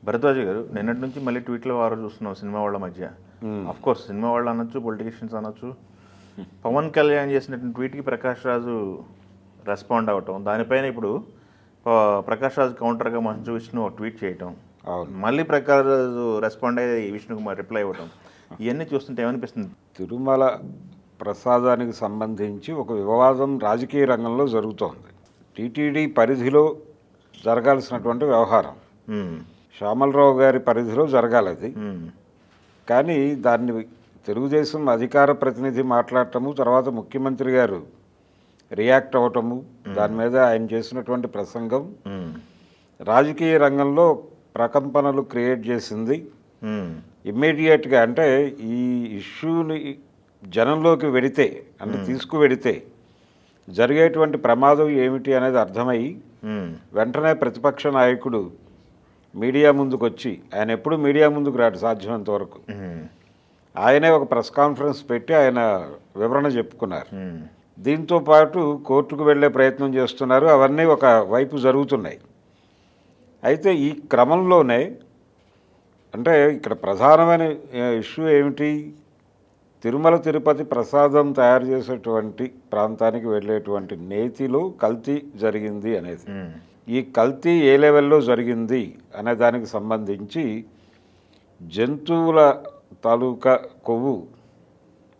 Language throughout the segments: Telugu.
భరద్వాజ్ గారు నిన్నటి నుంచి మళ్ళీ ట్వీట్లో వారు చూస్తున్నాం సినిమా వాళ్ళ మధ్య. అఫ్ కోర్స్ సినిమా వాళ్ళు అనొచ్చు, పొలిటీషియన్స్ అనొచ్చు. పవన్ కళ్యాణ్ చేసినటువంటి ట్వీట్కి ప్రకాష్ రాజు రెస్పాండ్ అవ్వటం, దానిపైన ఇప్పుడు ప్రకాష్ రాజు కౌంటర్గా మంచు విష్ణు ఒక ట్వీట్ చేయటం, మళ్ళీ ప్రకాష్ రాజు రెస్పాండ్ అయ్యి విష్ణుకుమార్ రిప్లై ఇవ్వటం, ఇవన్నీ చూస్తుంటే ఏమనిపిస్తుంది? తిరుమల ప్రసాదానికి సంబంధించి ఒక వివాదం రాజకీయ రంగంలో జరుగుతోంది. టీటీడీ పరిధిలో జరగాల్సినటువంటి వ్యవహారం శ్యామలరావు గారి పరిధిలో జరగాలి అది. కానీ దాన్ని తెలుగుదేశం అధికార ప్రతినిధి మాట్లాడటము, తర్వాత ముఖ్యమంత్రి గారు రియాక్ట్ అవ్వటము, దాని మీద ఆయన చేసినటువంటి ప్రసంగం రాజకీయ రంగంలో ప్రకంపనలు క్రియేట్ చేసింది. ఇమ్మీడియట్గా అంటే ఈ ఇష్యూని జనంలోకి వెడితే, అంటే తీసుకువెడితే జరిగేటువంటి ప్రమాదం ఏమిటి అనేది అర్థమై వెంటనే ప్రతిపక్ష నాయకుడు మీడియా ముందుకు వచ్చి, ఆయన ఎప్పుడు మీడియా ముందుకు రాడు సాధ్యమైనంత వరకు, ఆయనే ఒక ప్రెస్ కాన్ఫరెన్స్ పెట్టి ఆయన వివరణ చెప్పుకున్నారు. దీంతో పాటు కోర్టుకు వెళ్ళే ప్రయత్నం చేస్తున్నారు. అవన్నీ ఒక వైపు జరుగుతున్నాయి. అయితే ఈ క్రమంలోనే అంటే ఇక్కడ ప్రధానమైన ఇష్యూ ఏమిటి, తిరుమల తిరుపతి ప్రసాదం తయారు చేసేటువంటి ప్రాంతానికి వెళ్ళేటువంటి నేతిలో కల్తీ జరిగింది అనేది. ఈ కల్తీ ఏ లెవెల్లో జరిగింది అనే దానికి సంబంధించి జంతువుల తాలూకా కొవ్వు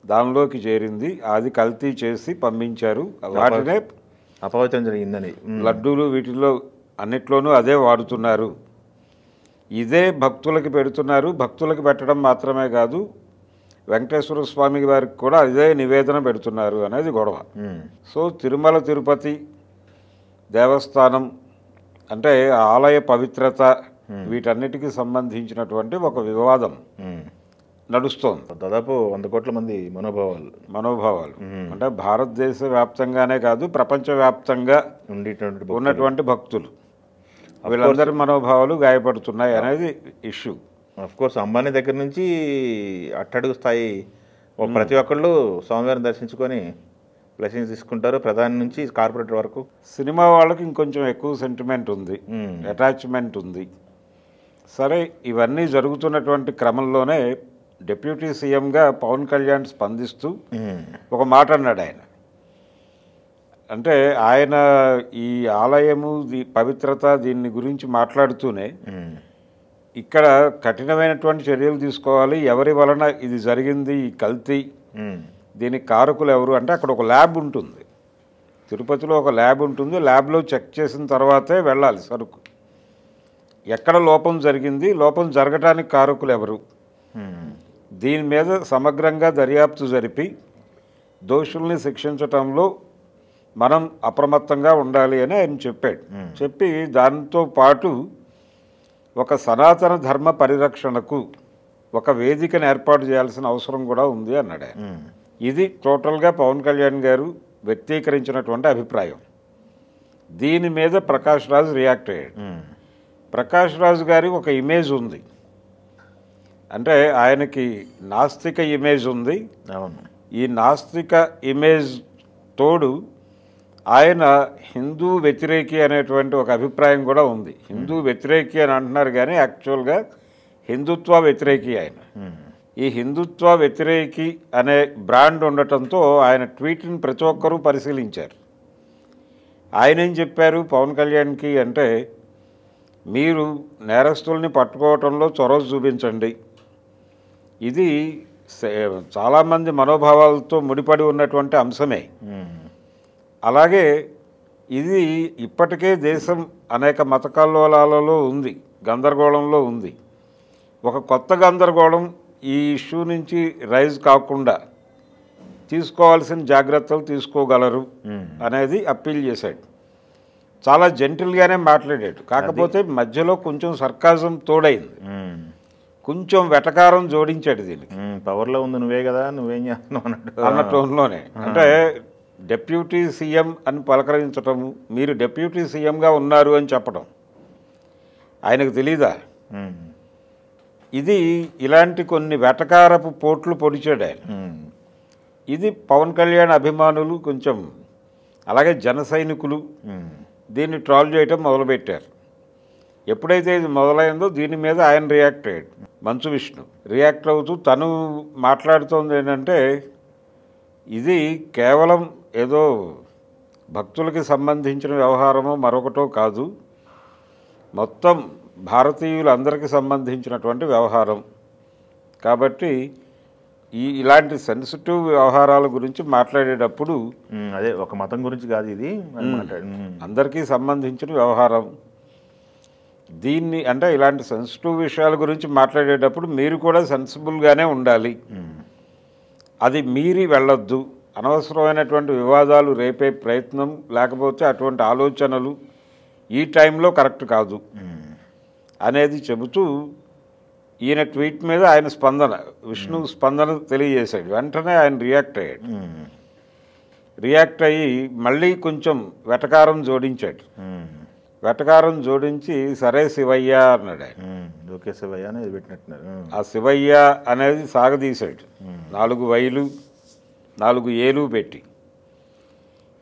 దానిలోకి చేరింది, అది కల్తీ చేసి పంపించారు. వాటినే అపవిత్రం జరిగిందని లడ్డూలు వీటిల్లో అన్నిట్లోనూ అదే వాడుతున్నారు. ఇదే భక్తులకి పెడుతున్నారు. భక్తులకి పెట్టడం మాత్రమే కాదు, వెంకటేశ్వర స్వామి వారికి కూడా ఇదే నివేదన పెడుతున్నారు అనేది గొడవ. సో తిరుమల తిరుపతి దేవస్థానం అంటే ఆలయ పవిత్రత, వీటన్నిటికీ సంబంధించినటువంటి ఒక వివాదం నడుస్తోంది. దాదాపు 100 కోట్ల మంది మనోభావాలు అంటే భారతదేశ వ్యాప్తంగానే కాదు, ప్రపంచవ్యాప్తంగా ఉన్నటువంటి భక్తులు, వీళ్ళందరి మనోభావాలు గాయపడుతున్నాయి అనేది ఇష్యూ. అఫ్కోర్స్ అంబానీ దగ్గర నుంచి అట్టడుగు స్థాయి ప్రతి ఒక్కళ్ళు స్వామివారిని దర్శించుకొని బ్లెస్సింగ్స్ తీసుకుంటారు, ప్రధాని నుంచి కార్పొరేటర్ వరకు. సినిమా వాళ్ళకి ఇంకొంచెం ఎక్కువ సెంటిమెంట్ ఉంది, అటాచ్మెంట్ ఉంది. సరే, ఇవన్నీ జరుగుతున్నటువంటి క్రమంలోనే డిప్యూటీ సీఎంగా పవన్ కళ్యాణ్ స్పందిస్తూ ఒక మాట అన్నాడు. ఆయన అంటే ఆయన ఈ ఆలయము పవిత్రత దీన్ని గురించి మాట్లాడుతూనే ఇక్కడ కఠినమైనటువంటి చర్యలు తీసుకోవాలి, ఎవరి వలన ఇది జరిగింది ఈ కల్తీ, దీనికి కారకులు ఎవరు అంటే అక్కడ ఒక ల్యాబ్ ఉంటుంది, తిరుపతిలో ఒక ల్యాబ్ ఉంటుంది. ల్యాబ్లో చెక్ చేసిన తర్వాతే వెళ్ళాలి సరుకు. ఎక్కడ లోపం జరిగింది, లోపం జరగటానికి కారకులు ఎవరు, దీని మీద సమగ్రంగా దర్యాప్తు జరిపి దోషుల్ని శిక్షించటంలో మనం అప్రమత్తంగా ఉండాలి అని ఆయన చెప్పాడు. చెప్పి దాంతో పాటు ఒక సనాతన ధర్మ పరిరక్షణకు ఒక వేదికను ఏర్పాటు చేయాల్సిన అవసరం కూడా ఉంది అన్నాడు ఆయన. ఇది టోటల్గా పవన్ కళ్యాణ్ గారు వ్యక్తీకరించినటువంటి అభిప్రాయం. దీని మీద ప్రకాష్ రాజ్ రియాక్ట్ అయ్యాడు. ప్రకాష్ రాజ్ గారి ఒక ఇమేజ్ ఉంది, అంటే ఆయనకి నాస్తిక ఇమేజ్ ఉంది. ఈ నాస్తిక ఇమేజ్ తోడు ఆయన హిందూ వ్యతిరేకి అనేటువంటి ఒక అభిప్రాయం కూడా ఉంది. హిందూ వ్యతిరేకి అని అంటున్నారు కానీ యాక్చువల్గా హిందుత్వ వ్యతిరేకి ఆయన. ఈ హిందుత్వ వ్యతిరేకి అనే బ్రాండ్ ఉండటంతో ఆయన ట్వీట్ని ప్రతి ఒక్కరూ పరిశీలించారు. ఆయన ఏం చెప్పారు పవన్ కళ్యాణ్కి అంటే, మీరు నేరస్తుల్ని పట్టుకోవటంలో చొరవ చూపించండి, ఇది చాలామంది మనోభావాలతో ముడిపడి ఉన్నటువంటి అంశమే. అలాగే ఇది ఇప్పటికే దేశం అనేక మత కల్లోలాలలో ఉంది, గందరగోళంలో ఉంది. ఒక కొత్త గందరగోళం ఈ ఇష్యూ నుంచి రైజ్ కాకుండా తీసుకోవాల్సిన జాగ్రత్తలు తీసుకోగలరు అనేది అప్పీల్ చేశాడు. చాలా జెంటిల్గానే మాట్లాడాడు, కాకపోతే మధ్యలో కొంచెం సర్కాజం తోడైంది, కొంచెం వెటకారం జోడించాడు. దీనికి పవర్లో ఉంది నువ్వే కదా, నువ్వేం చేస్తున్నావు అన్న టోన్లోనే. అంటే డిప్యూటీ సీఎం అని పలకరించటము, మీరు డిప్యూటీ సీఎంగా ఉన్నారు అని చెప్పడం ఆయనకు తెలీదా? ఇది ఇలాంటి కొన్ని వెటకారపు పోట్లు పొడిచాడు ఆయన. ఇది పవన్ కళ్యాణ్ అభిమానులు కొంచెం, అలాగే జన సైనికులు దీన్ని ట్రాల్ చేయటం మొదలుపెట్టారు. ఎప్పుడైతే ఇది మొదలైందో దీని మీద ఆయన రియాక్ట్ అయ్యాడు. మంచు విష్ణు రియాక్ట్ అవుతూ తను మాట్లాడుతోంది ఏంటంటే, ఇది కేవలం ఏదో భక్తులకి సంబంధించిన వ్యవహారమో మరొకటో కాదు, మొత్తం భారతీయులందరికీ సంబంధించినటువంటి వ్యవహారం. కాబట్టి ఇలాంటి సెన్సిటివ్ వ్యవహారాల గురించి మాట్లాడేటప్పుడు అదే ఒక మతం గురించి కాదు ఇది, అందరికీ సంబంధించిన వ్యవహారం. దీన్ని అంటే ఇలాంటి సెన్సిటివ్ విషయాల గురించి మాట్లాడేటప్పుడు మీరు కూడా సెన్సిబుల్గానే ఉండాలి, అది మీరి వెళ్ళొద్దు, అనవసరమైనటువంటి వివాదాలు రేపే ప్రయత్నం లేకపోతే అటువంటి ఆలోచనలు ఈ టైంలో కరెక్ట్ కాదు అనేది చెబుతూ ఈయన ట్వీట్ మీద ఆయన స్పందన, విష్ణు స్పందన తెలియజేశాడు. వెంటనే ఆయన రియాక్ట్ అయ్యాడు. రియాక్ట్ అయ్యి మళ్ళీ కొంచెం వెటకారం జోడించాడు. వెటకారం జోడించి సరే శివయ్య అన్నాడు ఆయన. ఓకే శివయ్య అనేది పెట్టినట్టున్నారు. ఆ శివయ్య అనేది సాగదీశాడు, 4 వైలు 4 ఏలు పెట్టి.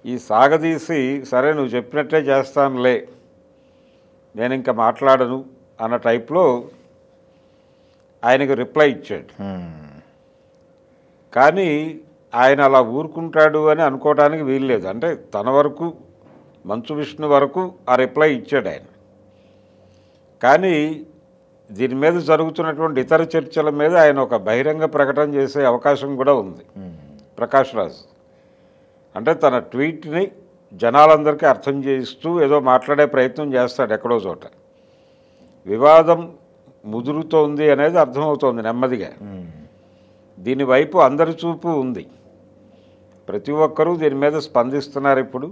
ఈ సాగదీసి సరే నువ్వు చెప్పినట్టే చేస్తానులే, నేను ఇంకా మాట్లాడను అన్న టైప్లో ఆయనకు రిప్లై ఇచ్చాడు. కానీ ఆయన అలా ఊరుకుంటాడు అని అనుకోవడానికి వీల్లేదు. అంటే తన వరకు, మంచు విష్ణు వరకు ఆ రిప్లై ఇచ్చాడు ఆయన. కానీ దీని మీద జరుగుతున్నటువంటి ఇతర చర్చల మీద ఆయన ఒక బహిరంగ ప్రకటన చేసే అవకాశం కూడా ఉంది ప్రకాష్ రాజ్. అంటే తన ట్వీట్ని జనాలందరికీ అర్థం చేయిస్తూ ఏదో మాట్లాడే ప్రయత్నం చేస్తాడు ఎక్కడో చోట. వివాదం ముదురుతోంది అనేది అర్థమవుతోంది నెమ్మదిగా. దీనివైపు అందరి చూపు ఉంది, ప్రతి ఒక్కరూ దీని మీద స్పందిస్తున్నారు. ఇప్పుడు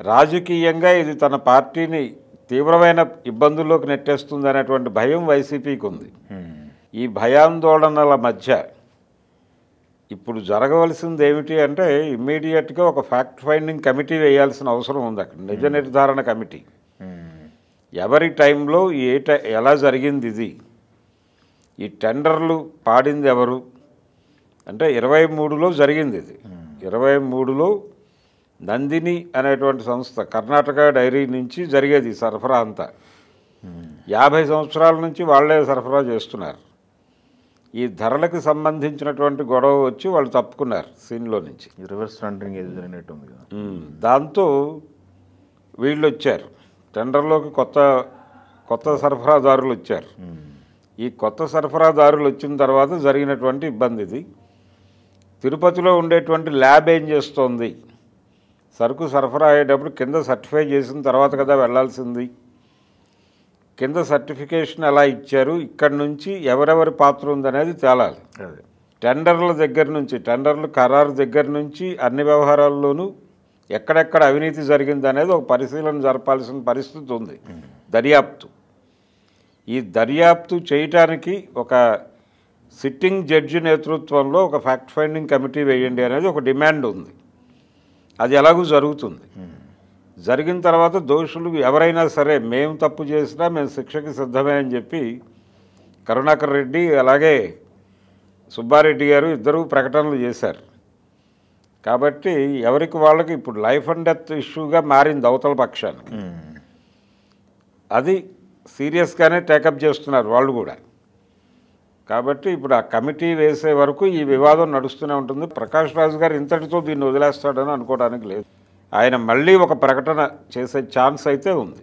రాజకీయంగా ఇది తన పార్టీని తీవ్రమైన ఇబ్బందుల్లోకి నెట్టేస్తుంది అనేటువంటి భయం వైసీపీకి ఉంది. ఈ భయాందోళనల మధ్య ఇప్పుడు జరగవలసింది ఏమిటి అంటే, ఇమ్మీడియట్గా ఒక ఫ్యాక్ట్ ఫైండింగ్ కమిటీ వేయాల్సిన అవసరం ఉంది. అక్కడ నిజ నిర్ధారణ కమిటీ, ఎవరి టైంలో ఎలా జరిగింది ఇది, ఈ టెండర్లు పాడింది ఎవరు అంటే 23లో జరిగింది ఇది. 23లో నందిని అనేటువంటి సంస్థ కర్ణాటక డైరీ నుంచి జరిగేది సరఫరా అంతా. 50 సంవత్సరాల నుంచి వాళ్ళే సరఫరా చేస్తున్నారు. ఈ ధరలకు సంబంధించినటువంటి గొడవ వచ్చి వాళ్ళు తప్పుకున్నారు సీన్లో నుంచి. రివర్స్ టెండరింగ్ ఏది జరిగినట్టు ఉంది కదా. దాంతో వీళ్ళు వచ్చారు టెండర్లోకి, కొత్త సరఫరాదారులు వచ్చారు. ఈ కొత్త సరఫరాదారులు వచ్చిన తర్వాత జరిగినటువంటి ఇబ్బంది ఇది. తిరుపతిలో ఉండేటువంటి ల్యాబ్ ఏం చేస్తోంది, సరుకు సరఫరా అయ్యేటప్పుడు కింద సర్టిఫై చేసిన తర్వాత కదా వెళ్ళాల్సింది. కింద సర్టిఫికేషన్ ఎలా ఇచ్చారు, ఇక్కడి నుంచి ఎవరెవరి పాత్ర ఉందనేది తేలాలి. టెండర్ల దగ్గర నుంచి, టెండర్లు ఖరారు దగ్గర నుంచి అన్ని వ్యవహారాల్లోనూ ఎక్కడెక్కడ అవినీతి జరిగింది అనేది ఒక పరిశీలన జరపాల్సిన పరిస్థితి ఉంది. దర్యాప్తు, ఈ దర్యాప్తు చేయటానికి ఒక సిట్టింగ్ జడ్జి నేతృత్వంలో ఒక ఫ్యాక్ట్ ఫైండింగ్ కమిటీ వేయండి అనేది ఒక డిమాండ్ ఉంది. అది ఎలాగూ జరుగుతుంది. జరిగిన తర్వాత దోషులు ఎవరైనా సరే మేము తప్పు చేసినా మేము శిక్షకి సిద్ధమే అని చెప్పి కరుణాకర్ రెడ్డి అలాగే సుబ్బారెడ్డి గారు ఇద్దరూ ప్రకటనలు చేశారు. కాబట్టి ఎవరికి వాళ్ళకి ఇప్పుడు లైఫ్ అండ్ డెత్ ఇష్యూగా మారింది అవతల పక్షానికి. అది సీరియస్గానే టేకప్ చేస్తున్నారు వాళ్ళు కూడా. కాబట్టి ఇప్పుడు ఆ కమిటీ వేసే వరకు ఈ వివాదం నడుస్తూనే ఉంటుంది. ప్రకాష్ రాజ్ గారు ఇంతటితో దీన్ని వదిలేస్తాడని అనుకోవడానికి లేదు. ఆయన మళ్ళీ ఒక ప్రకటన చేసే ఛాన్స్ అయితే ఉంది.